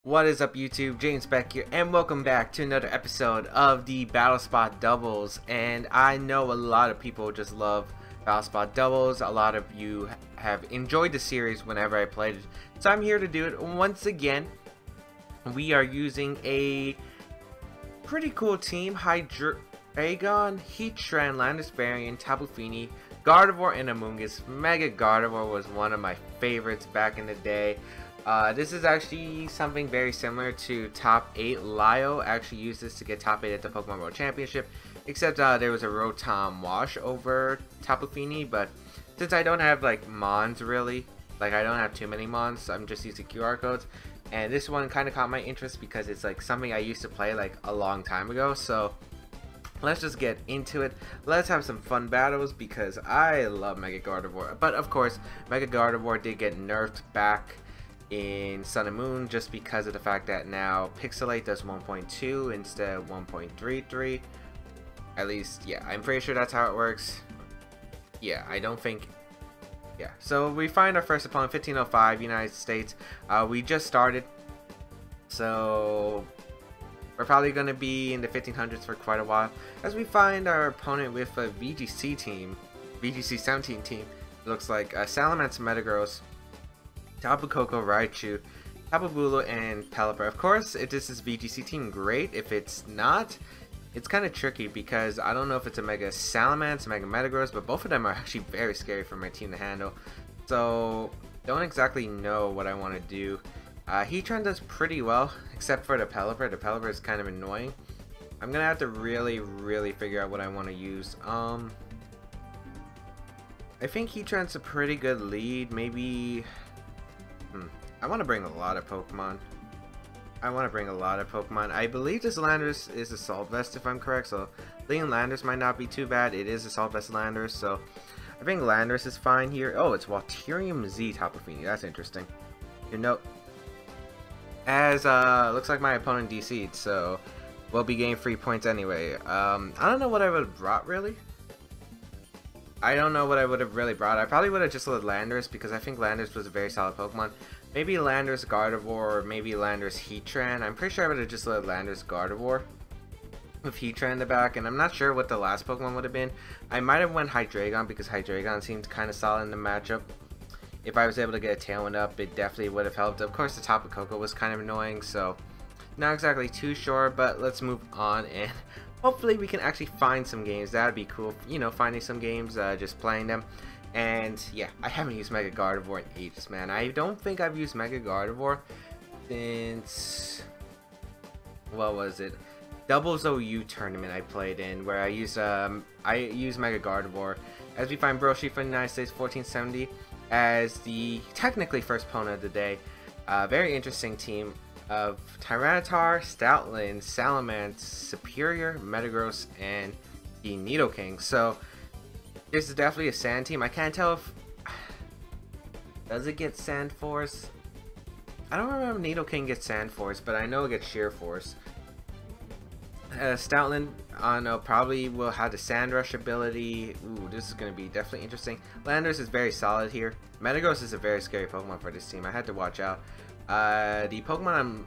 What is up YouTube, James Baek here, and welcome back to another episode of the Battle Spot Doubles. And I know a lot of people just love Battle Spot Doubles. A lot of you have enjoyed the series whenever I played it, so I'm here to do it once again. We are using a pretty cool team: Dragon, Heatran, Landis-Varian, Tapu Fini, Gardevoir, and Amoonguss. Mega Gardevoir was one of my favorites back in the day. This is actually something very similar to Top 8. Lio actually used this to get Top 8 at the Pokemon World Championship, except there was a Rotom wash over Tapu Fini. But since I don't have like Mons really, like I don't have too many Mons, I'm just using QR codes. And this one kind of caught my interest because it's like something I used to play like a long time ago. So let's just get into it. Let's have some fun battles because I love Mega Gardevoir. But of course, Mega Gardevoir did get nerfed back in Sun and Moon just because of the fact that now Pixelate does 1.2 instead of 1.33. At least, yeah, I'm pretty sure that's how it works. Yeah, I don't think. Yeah, so we find our first opponent, 1505, United States. We just started, so we're probably going to be in the 1500s for quite a while. As we find our opponent with a VGC team, VGC 17 team. It looks like Salamence, Metagross, Tapu Koko, Raichu, Tapu Bulu, and Pelipper. Of course, if this is VGC team, great. If it's not, it's kind of tricky because I don't know if it's a Mega Salamence, Mega Metagross, but both of them are actually very scary for my team to handle. So, don't exactly know what I want to do. Heatran does pretty well, except for the Pelipper. The Pelipper is kind of annoying. I'm going to have to really figure out what I want to use. I think Heatran's a pretty good lead. Maybe I want to bring a lot of Pokemon. I believe this Landorus is Assault Vest if I'm correct, so Leon Landorus might not be too bad. It is Assault Vest Landorus, so I think Landorus is fine here. Oh, it's Walterium Z Tapu Fini. That's interesting. You know, as looks like my opponent DC'd, so we'll be getting free points anyway. I don't know what I would have brought really. I don't know what I would have really brought. I probably would have just let Landorus because I think Landorus was a very solid Pokemon. Maybe Landorus Gardevoir or maybe Landorus Heatran. I'm pretty sure I would have just let Landorus Gardevoir with Heatran in the back, and I'm not sure what the last Pokemon would have been. I might have went Hydreigon because Hydreigon seemed kind of solid in the matchup. If I was able to get a Tailwind up, it definitely would have helped. Of course, the Tapu Koko was kind of annoying, so not exactly too sure, but let's move on and hopefully we can actually find some games. That'd be cool, you know, finding some games, just playing them. And yeah, I haven't used Mega Gardevoir in ages, man. I don't think I've used Mega Gardevoir since, what was it? Doubles OU tournament I played in, where I used Mega Gardevoir. As we find Broshi from the United States, 1470, as the technically first opponent of the day. Very interesting team of Tyranitar, Stoutland, Salamence, Superior, Metagross, and the Nidoqueen. So this is definitely a Sand team. I can't tell if does it get Sand Force. I don't remember if Nidoqueen gets Sand Force, but I know it gets Sheer Force. Stoutland, I don't know, probably will have the Sand Rush ability. Ooh, this is going to be definitely interesting. Landorus is very solid here. Metagross is a very scary Pokemon for this team. I had to watch out. The Pokemon I'm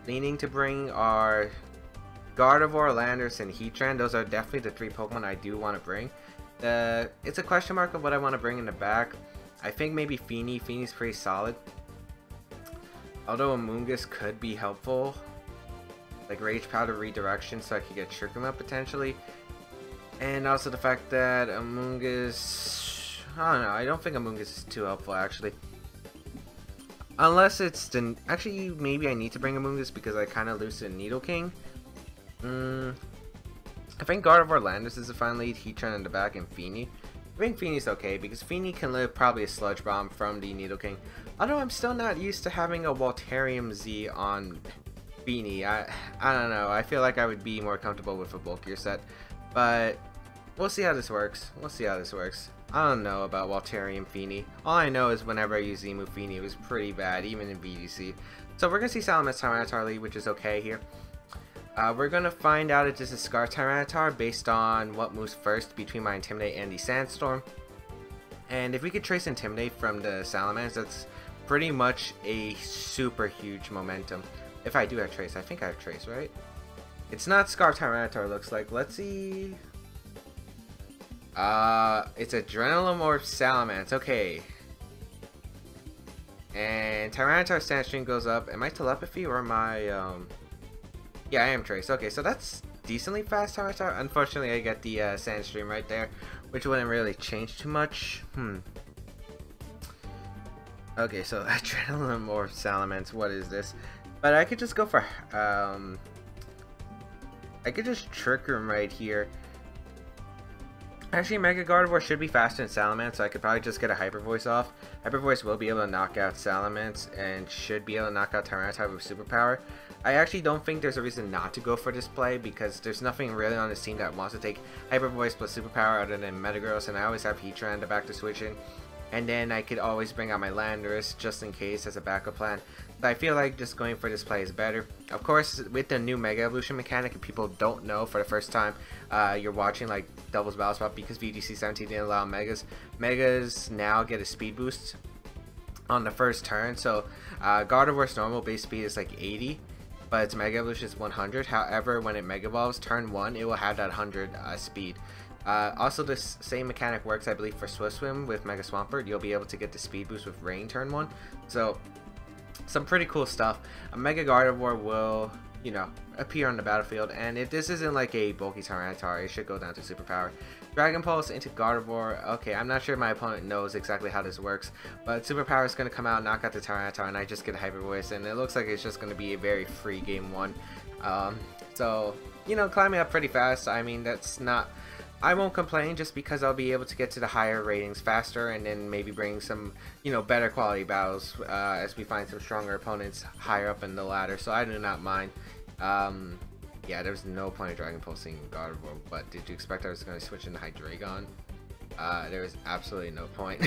leaning to bring are Gardevoir, Landorus, and Heatran. Those are definitely the three Pokemon I do want to bring. It's a question mark of what I want to bring in the back. I think maybe Fini. Fini's pretty solid. Although Amoonguss could be helpful. Like Rage Powder Redirection, so I could get Shurikuma potentially. And also the fact that Amoonguss, I don't know, I don't think Amoonguss is too helpful actually. Unless it's the, actually maybe I need to bring Amoonguss because I kind of lose to Nidoqueen. I think Gardevoir, Landorus is a fine lead, Heatran in the back, and Fini. I think Fini's okay because Fini can live probably a Sludge Bomb from the Nidoqueen. Although I'm still not used to having a Walterium Z on Fini. I don't know. I feel like I would be more comfortable with a bulkier set, but we'll see how this works. I don't know about Walterium Fini. All I know is whenever I use Emu Fini, it was pretty bad, even in VGC. So we're gonna see Salamence Tyranitar lead, which is okay here. We're gonna find out if this is Scar Tyranitar based on what moves first between my Intimidate and the Sandstorm. And if we could trace Intimidate from the Salamence, that's pretty much a super huge momentum. If I do have Trace, I think I have Trace, right? It's not Scarf Tyranitar, looks like. Let's see. It's Adrenaline Morph Salamence. Okay. And Tyranitar Sandstream goes up. Am I Telepathy or am I, Yeah, I am Trace. Okay, so that's decently fast Tyranitar. Unfortunately, I get the Sandstream right there, which wouldn't really change too much. Okay, so Adrenaline Morph Salamence. What is this? But I could just go for, I could just Trick Room right here. Actually, Mega Gardevoir should be faster than Salamence, so I could probably just get a Hyper Voice off. Hyper Voice will be able to knock out Salamence and should be able to knock out Tyranitar with Superpower. I actually don't think there's a reason not to go for this play because there's nothing really on this team that wants to take Hyper Voice plus Superpower other than Metagross, and I always have Heatran in the back to switch in. And then I could always bring out my Landorus just in case as a backup plan. But I feel like just going for this play is better. Of course, with the new Mega Evolution mechanic, if people don't know for the first time, you're watching like Doubles Battle Spot because VGC 17 didn't allow Megas. Megas now get a speed boost on the first turn. So Gardevoir's normal base speed is like 80. But its Mega Evolution is 100. However, when it Mega Evolves, turn 1, it will have that 100 speed. Also, this same mechanic works, I believe, for Swift Swim with Mega Swampert. You'll be able to get the speed boost with Rain turn 1. So, some pretty cool stuff. A Mega Gardevoir will, you know, appear on the battlefield. And if this isn't like a bulky Tyranitar, it should go down to Superpower. Dragon Pulse into Gardevoir. Okay, I'm not sure if my opponent knows exactly how this works. But Superpower is going to come out, knock out the Tyranitar, and I just get a Hyper Voice. And it looks like it's just going to be a very free game 1. So, you know, climbing up pretty fast. I mean, that's not... I won't complain just because I'll be able to get to the higher ratings faster and then maybe bring some, you know, better quality battles as we find some stronger opponents higher up in the ladder. So I do not mind. Yeah, there's no point of Dragon Pulsing Gardevoir, but did you expect I was going to switch into Hydreigon? There was absolutely no point.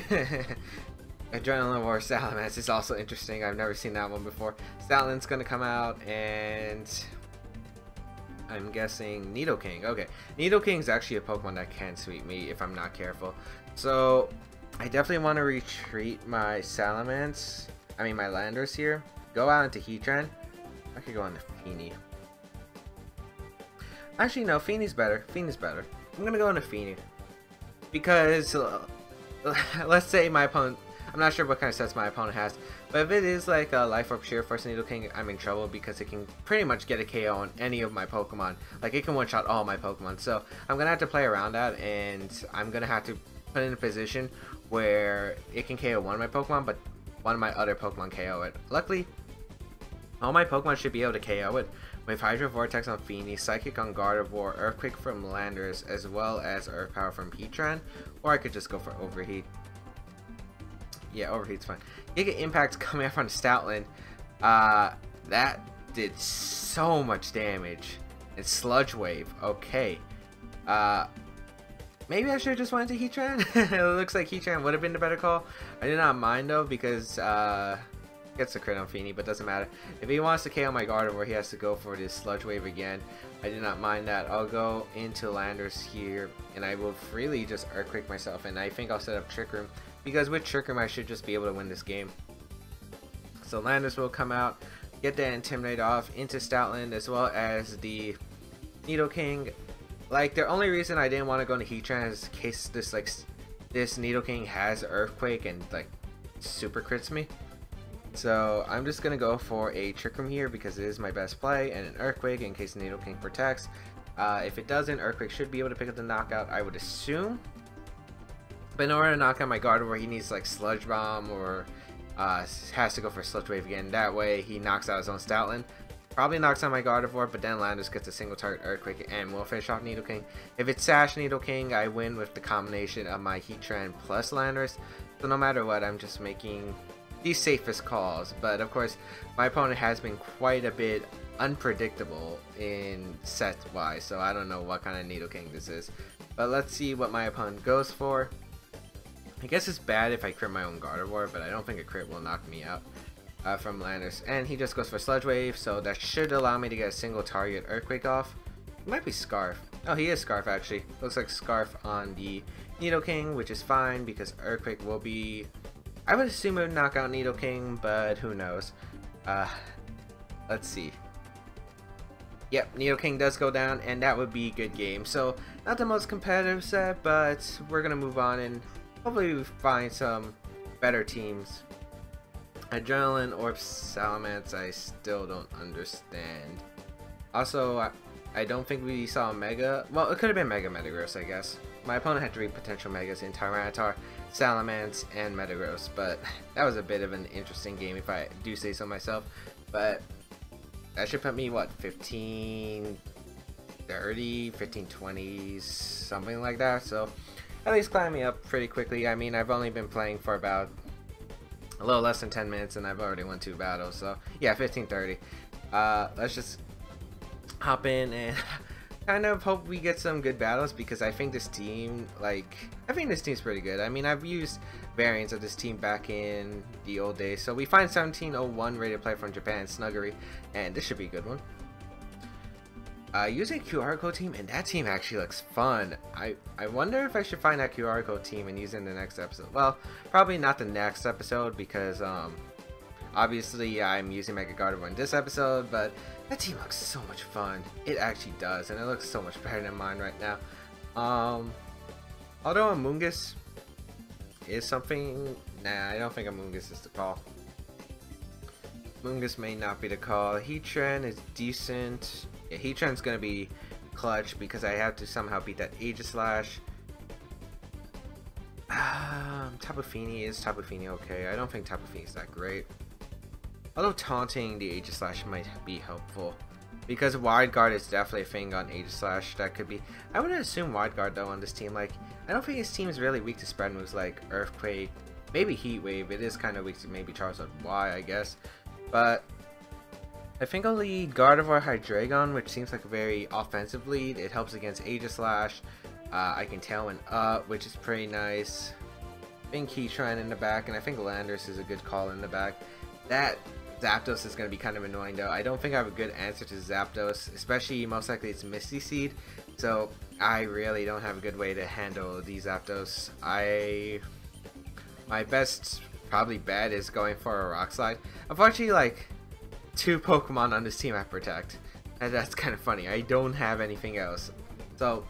Adrenaline War Salamence is also interesting. I've never seen that one before. Stoutland's going to come out and... I'm guessing Nidoking. Okay, Nidoking is actually a Pokemon that can sweep me if I'm not careful. So I definitely want to retreat my Salamence. I mean my Landorus here. Go out into Heatran. I could go into Feeny. Actually no, Feeny's better. Feeny's better. I'm gonna go into Feeny because let's say my opponent. I'm not sure what kind of sets my opponent has, but if it is like a Life Orb Sheer Force Nidoking, I'm in trouble because it can pretty much get a KO on any of my Pokemon. Like, it can one-shot all my Pokemon. So, I'm going to have to play around that, and I'm going to have to put it in a position where it can KO one of my Pokemon, but one of my other Pokemon KO it. Luckily, all my Pokemon should be able to KO it with Hydro Vortex on Feeny, Psychic on Gardevoir, Earthquake from Landorus, as well as Earth Power from Heatran, or I could just go for Overheat. Yeah, Overheat's fine. Giga Impact's coming up on Stoutland. That did so much damage. And Sludge Wave. Okay. Maybe I should have just went to Heatran. It looks like Heatran would have been the better call. I did not mind though because gets a crit on Feeny, but doesn't matter. If he wants to KO my Gardevoir, he has to go for this Sludge Wave again. I did not mind that. I'll go into Landorus here, and I will freely just Earthquake myself, and I think I'll set up Trick Room. Because with Trick Room, I should just be able to win this game. So Landorus will come out, get that Intimidate off into Stoutland, as well as the Nidoking. Like, the only reason I didn't want to go into Heatran is in case this Nidoking has Earthquake and like super crits me. So I'm just gonna go for a Trick Room here because it is my best play, and an Earthquake in case Nidoking protects. If it doesn't, Earthquake should be able to pick up the knockout, I would assume. But in order to knock out my Gardevoir, he needs like Sludge Bomb or has to go for Sludge Wave again. That way he knocks out his own Stoutland. Probably knocks out my Gardevoir, but then Landorus gets a single target Earthquake and will finish off Nidoking. If it's Sash Nidoking, I win with the combination of my Heatran plus Landorus. So no matter what, I'm just making the safest calls. But of course, my opponent has been quite a bit unpredictable in set-wise, so I don't know what kind of Nidoking this is. But let's see what my opponent goes for. I guess it's bad if I crit my own Gardevoir, but I don't think a crit will knock me out from Landorus. And he just goes for Sludge Wave, so that should allow me to get a single target Earthquake off. It might be Scarf. Oh, he is Scarf actually. Looks like Scarf on the Nidoking, which is fine because Earthquake will be... I would assume it would knock out Nidoking, but who knows. Let's let's see. Yep, Nidoqueen does go down, and that would be a good game. So, not the most competitive set, but we're going to move on and hopefully find some better teams. Adrenaline or Salamence, I still don't understand. Also, I don't think we saw a Mega. Well, it could have been Mega Metagross, I guess. My opponent had 3 potential Megas in Tyranitar, Salamence, and Metagross, but that was a bit of an interesting game if I do say so myself. But that should put me, what, 1530, 1520s, something like that. So at least climb me up pretty quickly. I mean, I've only been playing for about a little less than 10 minutes and I've already won 2 battles. So yeah, 1530. Let's just hop in and kind of hope we get some good battles, because I think this team, I think this team's pretty good. I mean, I've used variants of this team back in the old days. So we find 1701 rated player from Japan, Snuggery, and this should be a good one. Using a QR code team, and that team actually looks fun. I wonder if I should find that QR code team and use it in the next episode. Well, probably not the next episode, because obviously I'm using Mega Gardevoir in this episode, but that team looks so much fun. It actually does, and it looks so much better than mine right now. Although Amoonguss is something, nah, I don't think Amoonguss is the call. Amoonguss may not be the call. Heatran is decent. Yeah, Heatran's gonna be clutch because I have to somehow beat that Aegislash. Tapu Fini, is Tapu Fini okay? I don't think Tapu Fini is that great. Although taunting the Aegislash might be helpful, because Wide Guard is definitely a thing on Aegislash that could be. I would assume Wide Guard though on this team. I don't think his team is really weak to spread moves like Earthquake, maybe Heat Wave. It is kind of weak to maybe Charizard Y, I guess. But I think I'll lead Gardevoir Hydreigon, which seems like a very offensive lead. It helps against Aegislash. I can Tailwind up, which is pretty nice. I think Heatran in the back, and I think Landorus is a good call in the back. That Zapdos is going to be kind of annoying though. I don't think I have a good answer to Zapdos, especially most likely it's Misty Seed. So I really don't have a good way to handle these Zapdos. My best probably bet is going for a Rock Slide. Unfortunately, 2 Pokemon on this team I protect, and that's kind of funny. I don't have anything else. So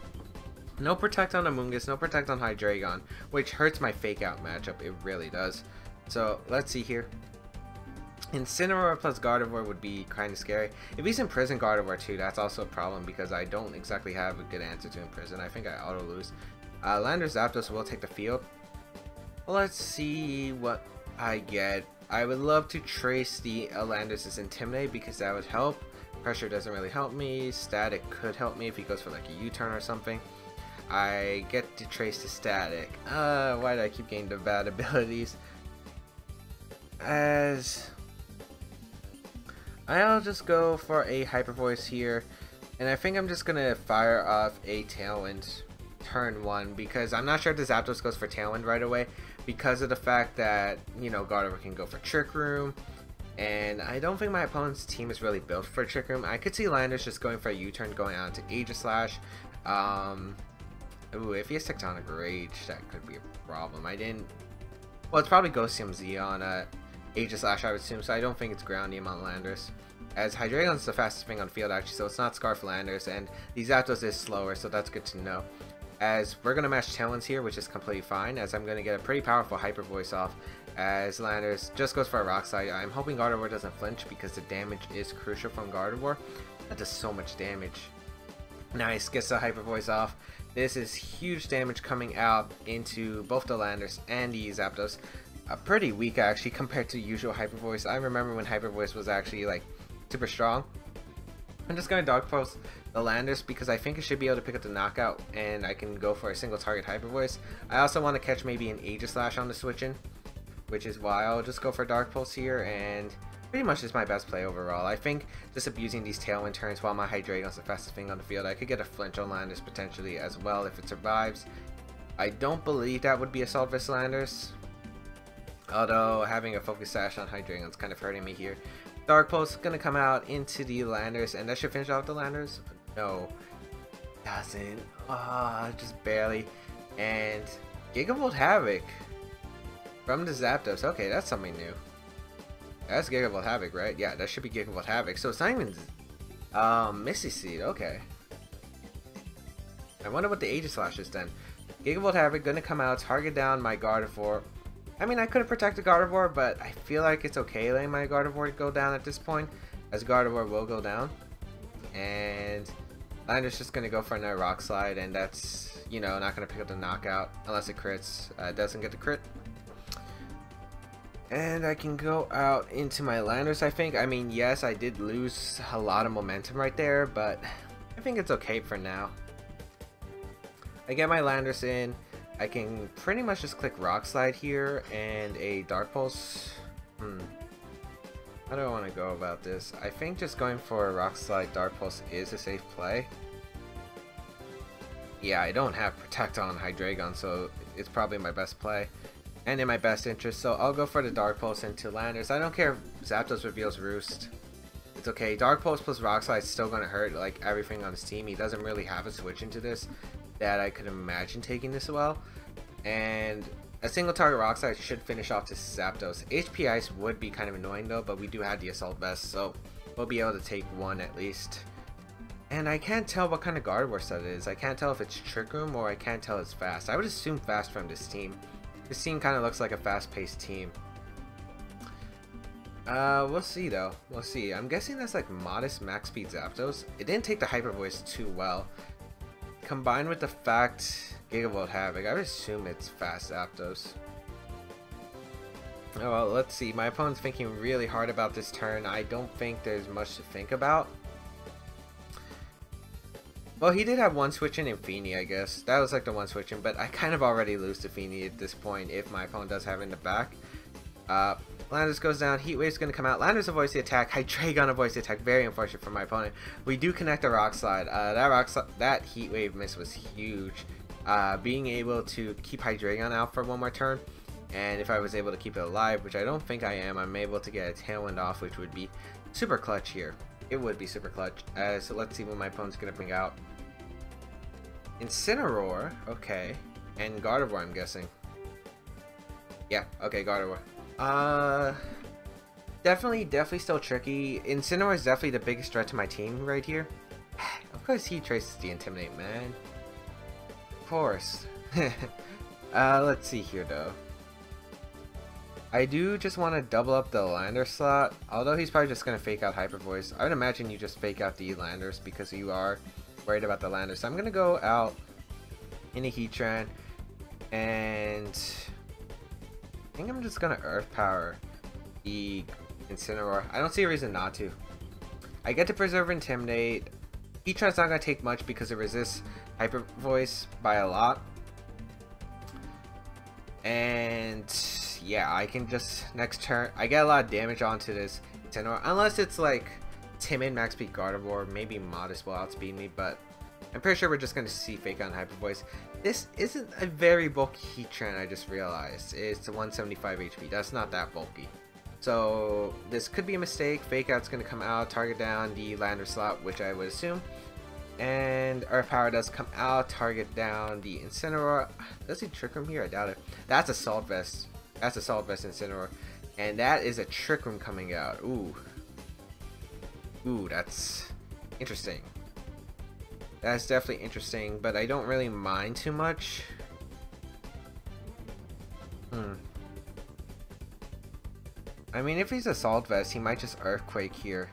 no Protect on Amoonguss, no Protect on Hydreigon, which hurts my Fake Out matchup. It really does. So let's see here. Incineroar plus Gardevoir would be kind of scary. If he's Imprison Gardevoir too, that's also a problem because I don't exactly have a good answer to Imprison. I think I auto lose. Landorus Zapdos will take the field. Let's see what I get. I would love to trace the Landorus' Intimidate because that would help. Pressure doesn't really help me. Static could help me if he goes for a U-turn or something. I get to trace the Static. Why do I keep getting the bad abilities? I'll just go for a Hyper Voice here, and I think I'm just gonna fire off a Tailwind turn 1 because I'm not sure if the Zapdos goes for Tailwind right away because of the fact that, Gardevoir can go for Trick Room, and I don't think my opponent's team is really built for Trick Room. I could see Landorus just going for a U-turn going on to Aegislash. Ooh, if he has Tectonic Rage, that could be a problem. Well, it's probably Colosseum Z on Aegislash, I would assume, so I don't think it's Groundium on Landorus. As Hydreigon's the fastest thing on the field, actually, so it's not Scarf Landorus, and the Zapdos is slower, so that's good to know. As we're going to match Tailwinds here, which is completely fine, as I'm going to get a pretty powerful Hyper Voice off, as Landorus just goes for a Rock Slide. I'm hoping Gardevoir doesn't flinch, because the damage is crucial from Gardevoir. That does so much damage. Nice, gets the Hyper Voice off. This is huge damage coming out into both the Landorus and the Zapdos. Pretty weak actually compared to usual Hyper Voice. I remember when Hyper Voice was actually super strong. I'm just gonna Dark Pulse the Landorus because I think it should be able to pick up the knockout and I can go for a single target Hyper Voice. I also want to catch maybe an Aegislash on the switch in, which is why I'll just go for Dark Pulse here, and pretty much is my best play overall. I think just abusing these Tailwind turns while my Hydreigon's the fastest thing on the field, I could get a flinch on Landorus potentially as well if it survives. I don't believe that would be Assault vs Landorus, although having a Focus Sash on Hydreigon's kind of hurting me here. Dark Pulse is going to come out into the Landorus, and that should finish off the Landorus. No, doesn't. Just barely. And Gigavolt Havoc from the Zapdos. Okay, that's something new. That's Gigavolt Havoc, right? Yeah, that should be Gigavolt Havoc. So it's not even Misty Seed. Okay. I wonder what the Aegis Slash is then. Gigavolt Havoc gonna come out, target down my Gardevoir. I mean, I could have protected Gardevoir, but I feel like it's okay letting my Gardevoir go down at this point, as Gardevoir will go down. And Lander's just gonna go for another Rock Slide, and that's, you know, not gonna pick up the knockout unless it crits. Doesn't get the crit. And I can go out into my Landers, I think. I mean, yes, I did lose a lot of momentum right there, but I think it's okay for now. I get my Landers in. I can pretty much just click Rock Slide here and a Dark Pulse. How do I want to go about this? I think just going for a Rock Slide Dark Pulse is a safe play. Yeah, I don't have Protect on Hydreigon, so it's probably my best play. And in my best interest, so I'll go for the Dark Pulse into Landers. I don't care if Zapdos reveals Roost. It's okay. Dark Pulse plus Rock Slide is still going to hurt like everything on his team. He doesn't really have a switch into this that I could imagine taking this well. And a single target Rock Slide should finish off this Zapdos. HP Ice would be kind of annoying though, but we do have the Assault Vest, so we'll be able to take one at least. And I can't tell what kind of Gardevoir set it is. I can't tell if it's Trick Room or I can't tell it's fast. I would assume fast from this team. This team kind of looks like a fast-paced team. We'll see though. We'll see. I'm guessing that's like modest max speed Zapdos. It didn't take the Hyper Voice too well. Combined with the fact Gigavolt Havoc, I would assume it's fast Zapdos. Oh well, let's see. My opponent's thinking really hard about this turn. I don't think there's much to think about. Well, he did have one switch in Infini, I guess. That was like the one switch in, but I kind of already lose to Infini at this point if my opponent does have it in the back. Landers goes down, Heat Wave's going to come out. Landers avoids the attack, Hydreigon avoids the attack. Very unfortunate for my opponent. We do connect a Rock Slide. That Heat Wave miss was huge. Being able to keep Hydreigon out for one more turn, and if I was able to keep it alive, which I don't think I am, I'm able to get a Tailwind off, which would be super clutch here. It would be super clutch. So let's see what my opponent's going to bring out. Incineroar, okay. And Gardevoir, I'm guessing. Yeah, okay, Gardevoir. Definitely still tricky. Incineroar is definitely the biggest threat to my team right here. Of course he traces the Intimidate, man. Of course. Let's see here, though. I do just want to double up the Lander slot, although he's probably just going to fake out Hyper Voice. I would imagine you just fake out the Landers because you are worried about the Landers. So I'm going to go out in a Heatran, and I think I'm just going to Earth Power the Incineroar. I don't see a reason not to. I get to Preserve Intimidate. Heatran's not going to take much because it resists Hyper Voice by a lot. And yeah, I can just next turn I get a lot of damage onto this Incineroar, unless it's like timid max speed Gardevoir, maybe modest will outspeed me, but I'm pretty sure we're just going to see fake out Hyper Voice. This isn't a very bulky Heatran, I just realized. It's 175 HP. That's not that bulky. So this could be a mistake. Fake out's going to come out, target down the Lander slot, which I would assume. And Earth Power does come out, target down the Incineroar. Does he Trick Room here? I doubt it. That's Assault Vest. That's Assault Vest Incineroar. And that is a Trick Room coming out. Ooh. Ooh, that's interesting. That's definitely interesting, but I don't really mind too much. I mean, if he's Assault Vest, he might just Earthquake here.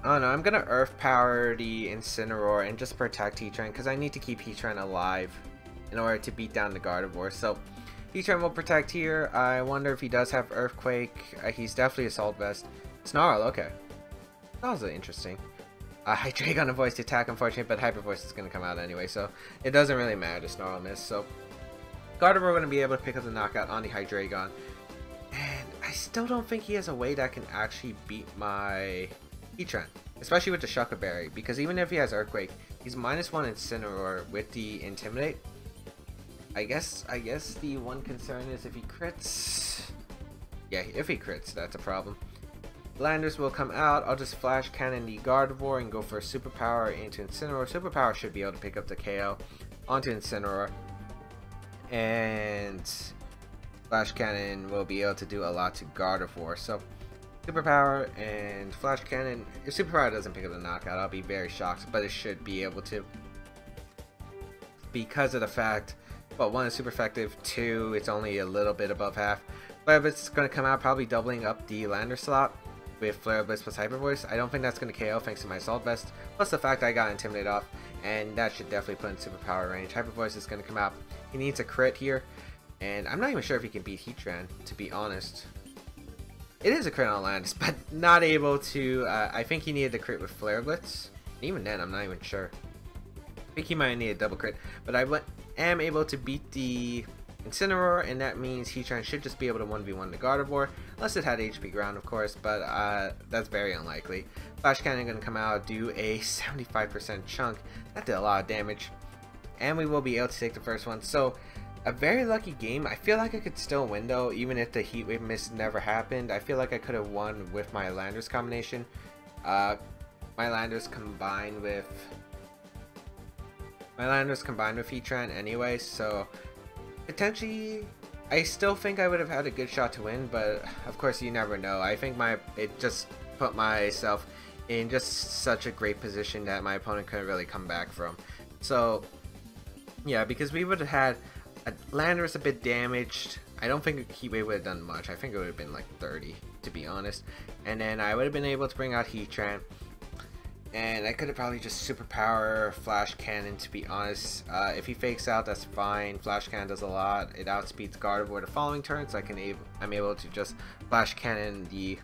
Oh no, I'm gonna Earth Power the Incineroar and just protect Heatran because I need to keep Heatran alive in order to beat down the Gardevoir. So Heatran will protect here. I wonder if he does have Earthquake. He's definitely Assault Vest. Snarl, okay. That was interesting. Hydreigon avoids the attack, unfortunately, but Hyper Voice is going to come out anyway, so it doesn't really matter to Snarl miss. So Gardevoir going to be able to pick up the knockout on the Hydreigon. And I still don't think he has a way that can actually beat my Heatran, especially with the Shucker Berry, because even if he has Earthquake, he's -1 Incineroar with the Intimidate. I guess the one concern is if he crits. Yeah, if he crits, that's a problem. Landers will come out. I'll just Flash Cannon the Gardevoir and go for Superpower into Incineroar. Superpower should be able to pick up the KO onto Incineroar. And Flash Cannon will be able to do a lot to Gardevoir. So Superpower and Flash Cannon. If Superpower doesn't pick up the knockout, I'll be very shocked, but it should be able to. Because of the fact, well, 1, it's super effective, 2, it's only a little bit above half. Flare Blitz is going to come out, probably doubling up the lander slot with Flare Blitz plus Hyper Voice. I don't think that's going to KO thanks to my Assault Vest, plus the fact I got Intimidate off, and that should definitely put in Superpower range. Hyper Voice is going to come out. He needs a crit here, and I'm not even sure if he can beat Heatran, to be honest. It is a crit on Landis, but not able to. I think he needed the crit with Flare Blitz. Even then, I'm not even sure. I think he might need a double crit, but I am able to beat the Incineroar, and that means Heatran should just be able to 1v1 the Gardevoir, unless it had HP ground, of course, but that's very unlikely. Flash Cannon going to come out, do a 75% chunk. That did a lot of damage, and we will be able to take the first one. So a very lucky game. I feel like I could still win though, even if the Heat Wave miss never happened. I feel like I could have won with my Landers combination. My Landers combined with Heatran anyway, so potentially I still think I would have had a good shot to win, but of course you never know. I think it just put myself in just such a great position that my opponent couldn't really come back from. So yeah, because we would have had Landorus a bit damaged. I don't think Heat Wave would have done much. I think it would have been like 30, to be honest. And then I would have been able to bring out Heatran. And I could have probably just Superpower Flash Cannon, to be honest. If he fakes out, that's fine. Flash Cannon does a lot. It outspeeds Gardevoir the following turn, so I'm able to just Flash Cannon the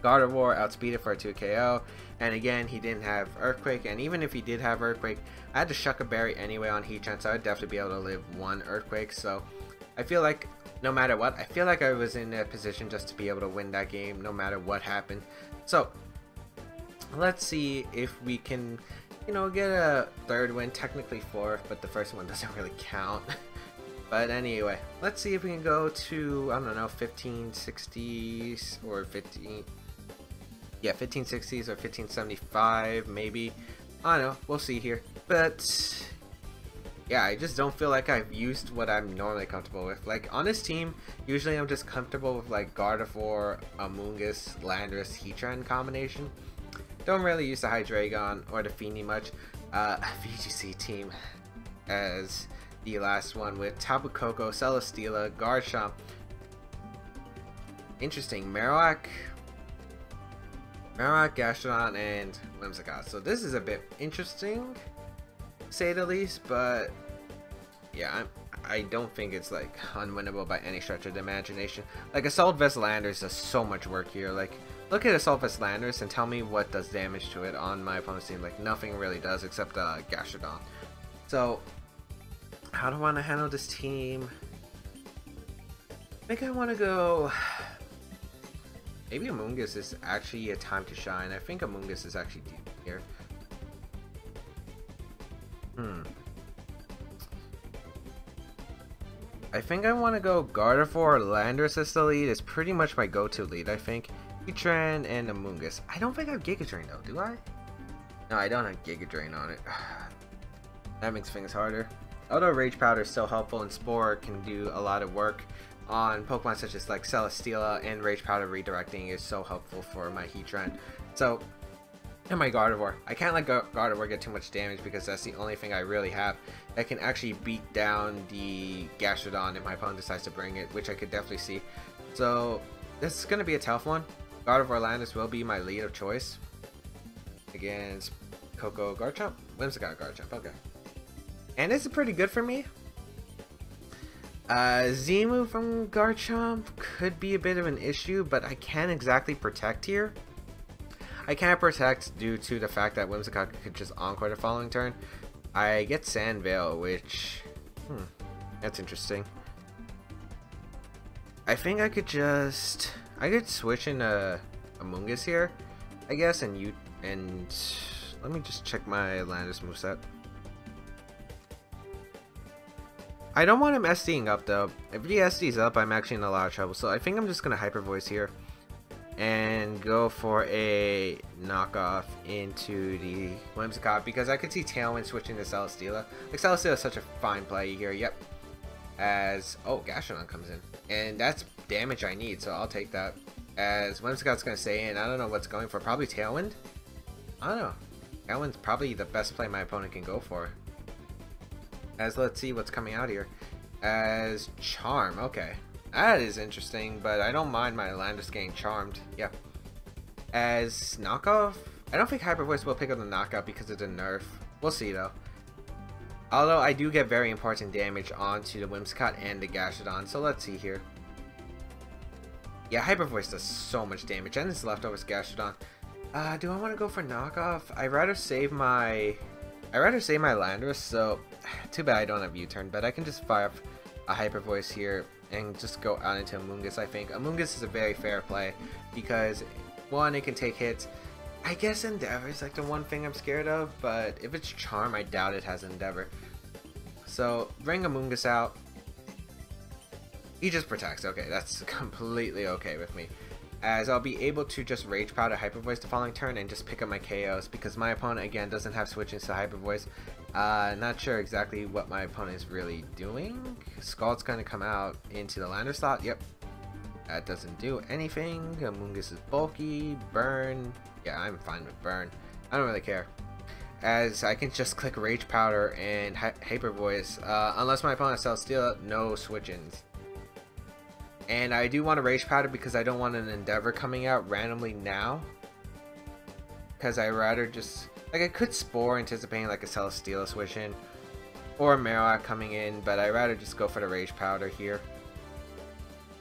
Gardevoir, outspeed it for a 2 KO. And again, he didn't have Earthquake, and even if he did have Earthquake, I had to Shuck a Berry anyway on Heatran, so I'd definitely be able to live 1 Earthquake. So I feel like no matter what, I feel like I was in a position just to be able to win that game no matter what happened. So let's see if we can, you know, get a 3rd win, technically 4th, but the first one doesn't really count. But anyway, let's see if we can go to, I don't know, 1560s or 1560s or 1575 maybe. I don't know, we'll see here. But yeah, I just don't feel like I've used what I'm normally comfortable with. Like on this team, usually I'm just comfortable with like Gardevoir, Amoonguss, Landorus, Heatran combination. Don't really use the Hydreigon or the Feeny much. VGC team as the last one with Tapu Koko, Celesteela, Garchomp. Interesting. Marowak, Gastrodon, and Whimsicott. So this is a bit interesting, to say the least, but yeah, I don't think it's like unwinnable by any stretch of the imagination. Like Assault Vest Landers does so much work here. Like look at Assault Vest Landers and tell me what does damage to it on my opponent's team. Like nothing really does except Gastrodon. So how do I want to handle this team? I think I want to go. Maybe Amoonguss is actually a time to shine. I think Amoonguss is actually deep here. I think I want to go Gardevoir or Landorus as the lead. It's pretty much my go-to lead, I think. Heatran and Amoonguss. I don't think I have Giga Drain though, do I? No, I don't have Giga Drain on it. That makes things harder. Although Rage Powder is still helpful and Spore can do a lot of work on Pokemon such as like Celesteela, and Rage Powder redirecting is so helpful for my Heatran. So, and my Gardevoir. I can't let Gardevoir get too much damage because that's the only thing I really have that can actually beat down the Gastrodon if my opponent decides to bring it, which I could definitely see. So, this is going to be a tough one. Gardevoir Landis will be my lead of choice against Koko Garchomp. Whimsicott Garchomp, okay. And this is pretty good for me. Z-move from Garchomp could be a bit of an issue, but I can't exactly protect here. I can't protect due to the fact that Whimsicott could just Encore the following turn. I get Sand Veil, which... that's interesting. I think I could just... I could switch in Amoonguss here, I guess, and let me just check my Landis moveset. I don't want him SDing up though. If he SDs up, I'm actually in a lot of trouble. So I think I'm just gonna Hyper Voice here and go for a knockoff into the Whimsicott because I could see Tailwind switching to Celesteela. Like Celesteela is such a fine play here. Yep. As oh, Gastrodon comes in, and that's damage I need, so I'll take that. As Whimsicott's gonna stay in. I don't know what's going for. Probably Tailwind. I don't know. Tailwind's probably the best play my opponent can go for. As let's see what's coming out here. As Charm. Okay, that is interesting, but I don't mind my Landorus getting charmed. Yeah. As Knockoff. I don't think Hyper Voice will pick up the knockout because of the nerf. We'll see though. Although I do get very important damage onto the Whimsicott and the Gastrodon, so let's see here. Yeah, Hyper Voice does so much damage, and it's leftovers Gastrodon. Do I want to go for knockoff? I'd rather save my Landorus, so too bad I don't have U-turn, but I can just fire up a Hyper Voice here and just go out into Amoonguss. I think Amoonguss is a very fair play because one, it can take hits. I guess Endeavor is like the one thing I'm scared of, but if it's Charm, I doubt it has Endeavor. So bring Amoonguss out. He just protects. Okay, that's completely okay with me. As I'll be able to just Rage Powder Hyper Voice the following turn and just pick up my KOs because my opponent again doesn't have switches to Hyper Voice. Not sure exactly what my opponent is really doing. Scald's gonna come out into the Lander slot. Yep. That doesn't do anything. Amoonguss is bulky. Burn. Yeah, I'm fine with burn. I don't really care. As I can just click Rage Powder and Hyper Voice. Unless my opponent sells Steel, no switch-ins. And I do want to Rage Powder because I don't want an Endeavor coming out randomly now. Because I rather just... Like, I could Spore anticipating like a Celesteela switch-in. Or a Marowak coming in, but I'd rather just go for the Rage Powder here.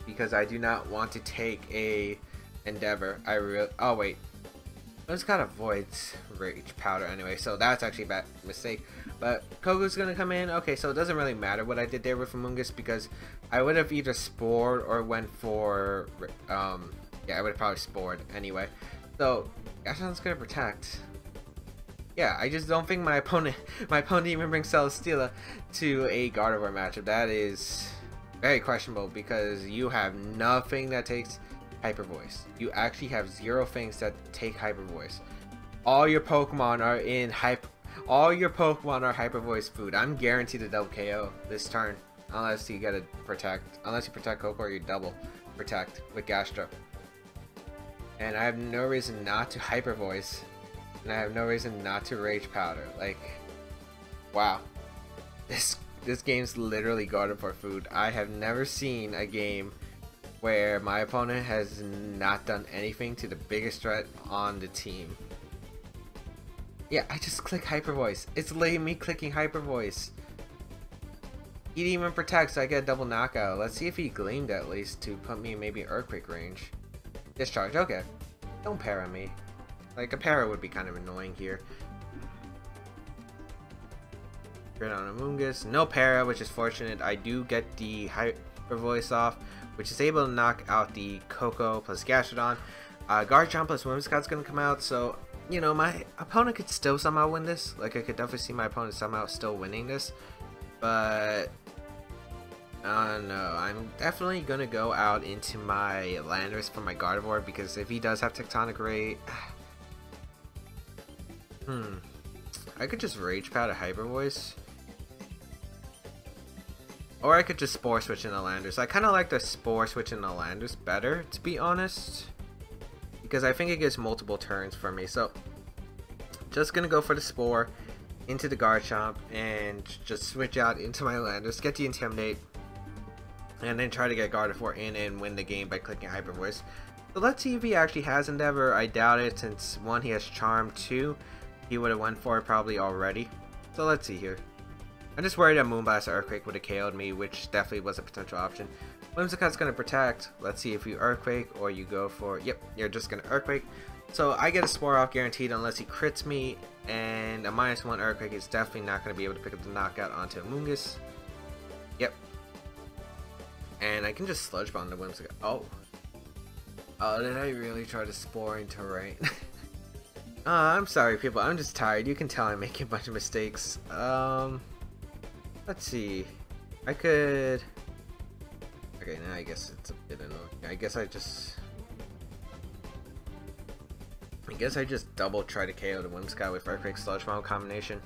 Because I do not want to take a Endeavor. Oh, wait. I just got avoids Rage Powder anyway, so that's actually a bad mistake. But Kogu's gonna come in. Okay, so it doesn't really matter what I did there with Amoonguss because I would have either Spored or went for yeah, I would have probably Spored anyway. So Gastrodon's gonna protect. Yeah, I just don't think my opponent even brings Celesteela to a Gardevoir matchup. That is very questionable because you have nothing that takes Hyper Voice. You actually have zero things that take Hyper Voice. All your Pokemon are in Hyper Voice food. I'm guaranteed a double KO this turn unless you get a protect. Unless you protect Coco or you double protect with Gastro. And I have no reason not to Hyper Voice. And I have no reason not to Rage Powder. Like, wow. This game's literally guarded for food. I have never seen a game where my opponent has not done anything to the biggest threat on the team. Yeah, I just click Hyper Voice. It's letting me clicking Hyper Voice. He didn't even protect, so I get a double knockout. Let's see if he gleamed at least to put me in maybe Earthquake range. Discharge, okay. Don't para me. Like, a para would be kind of annoying here. Grid on Amoonguss. No para, which is fortunate. I do get the Hyper Voice off, which is able to knock out the Coco plus Gastrodon. Garchomp plus Whimsicott's gonna come out, so, you know, my opponent could still somehow win this. Like, I could definitely see my opponent somehow still winning this. But, no, I'm definitely gonna go out into my Landorus for my Gardevoir, because if he does have Tectonic Ray... I could just Rage Powder Hyper Voice. Or I could just Spore Switch in the Landorus. I kind of like the Spore Switch in the Landorus better, to be honest. Because I think it gives multiple turns for me. So, just going to go for the Spore into the Garchomp and just switch out into my Landorus, get the Intimidate, and then try to get Gardevoir in and win the game by clicking Hyper Voice. So let's see if he actually has Endeavor. I doubt it, since 1, he has Charm, 2, he would have went for it probably already. So let's see here. I'm just worried that Moonblast or Earthquake would have KO'd me, which definitely was a potential option. Whimsicott's going to protect. Let's see if you Earthquake or you go for... Yep, you're just going to Earthquake. So I get a Spore off guaranteed unless he crits me. And a -1 Earthquake is definitely not going to be able to pick up the knockout onto Amoonguss. Yep. And I can just Sludge Bomb the Whimsicott. Oh. Oh, did I really try to Spore into Rain? I'm sorry, people. I'm just tired. You can tell I'm making a bunch of mistakes. Let's see. I could... Okay, now I guess it's a bit annoying. I guess I just double try to KO the Whimsicott with Earthquake Sludge Bomb combination.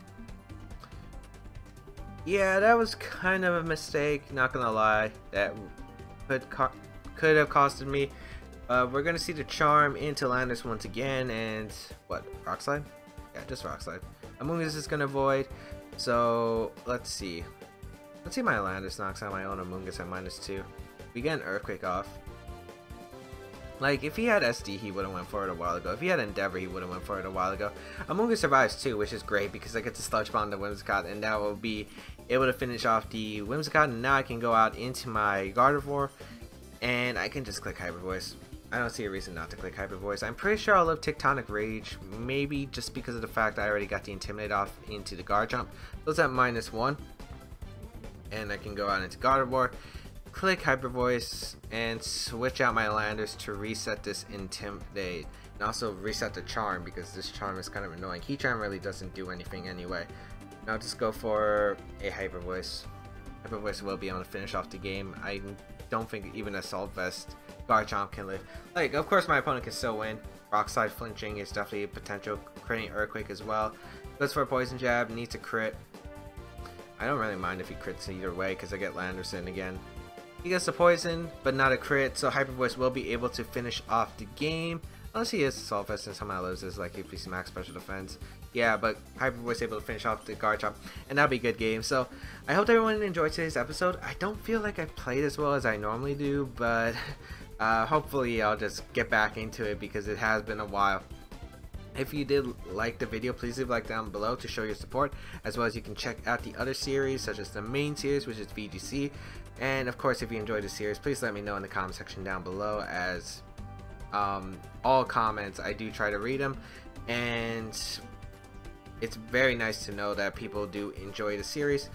Yeah, that was kind of a mistake, not gonna lie. That could have costed me. We're gonna see the charm into Landis once again, and what, Rock Slide? Yeah, just Rock Slide. Amoonguss is gonna avoid, so let's see. Let's see my Landis knocks out my own Amoonguss at -2. We get an Earthquake off. Like, if he had SD, he would have went for it a while ago. If he had Endeavor, he would have went for it a while ago. Amoonguss survives too, which is great because I get to Sludge Bomb the Whimsicott, and that will be able to finish off the Whimsicott. And now I can go out into my Gardevoir, and I can just click Hyper Voice. I don't see a reason not to click Hyper Voice. I'm pretty sure I'll live Tectonic Rage, maybe just because of the fact I already got the Intimidate off into the Guard Jump. So it's at -1, and I can go out into Gardevoir, click Hyper Voice, and switch out my Landers to reset this Intimidate, and also reset the Charm because this Charm is kind of annoying. Key Charm really doesn't do anything anyway. Now just go for a Hyper Voice. Hyper Voice will be able to finish off the game. I don't think even Assault Vest Garchomp can live. Like, of course my opponent can still win. Rock Slide flinching is definitely a potential, critting Earthquake as well. Goes for a Poison Jab, needs a crit. I don't really mind if he crits either way because I get Landerson again. He gets the poison, but not a crit, so Hyper Voice will be able to finish off the game. Unless he is Assault Vest and somehow loses, like if he's max special defense. Yeah, but Hyper Voice able to finish off the Garchomp, and that'll be a good game. So I hope everyone enjoyed today's episode. I don't feel like I played as well as I normally do, but hopefully I'll just get back into it because it has been a while. If you did like the video, please leave a like down below to show your support, as well as you can check out the other series such as the main series, which is VGC. And of course, if you enjoyed the series, please let me know in the comment section down below, as all comments, I do try to read them, and it's very nice to know that people do enjoy the series.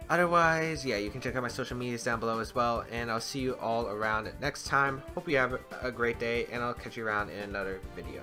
Otherwise, yeah, you can check out my social medias down below as well, and I'll see you all around next time. Hope you have a great day, and I'll catch you around in another video.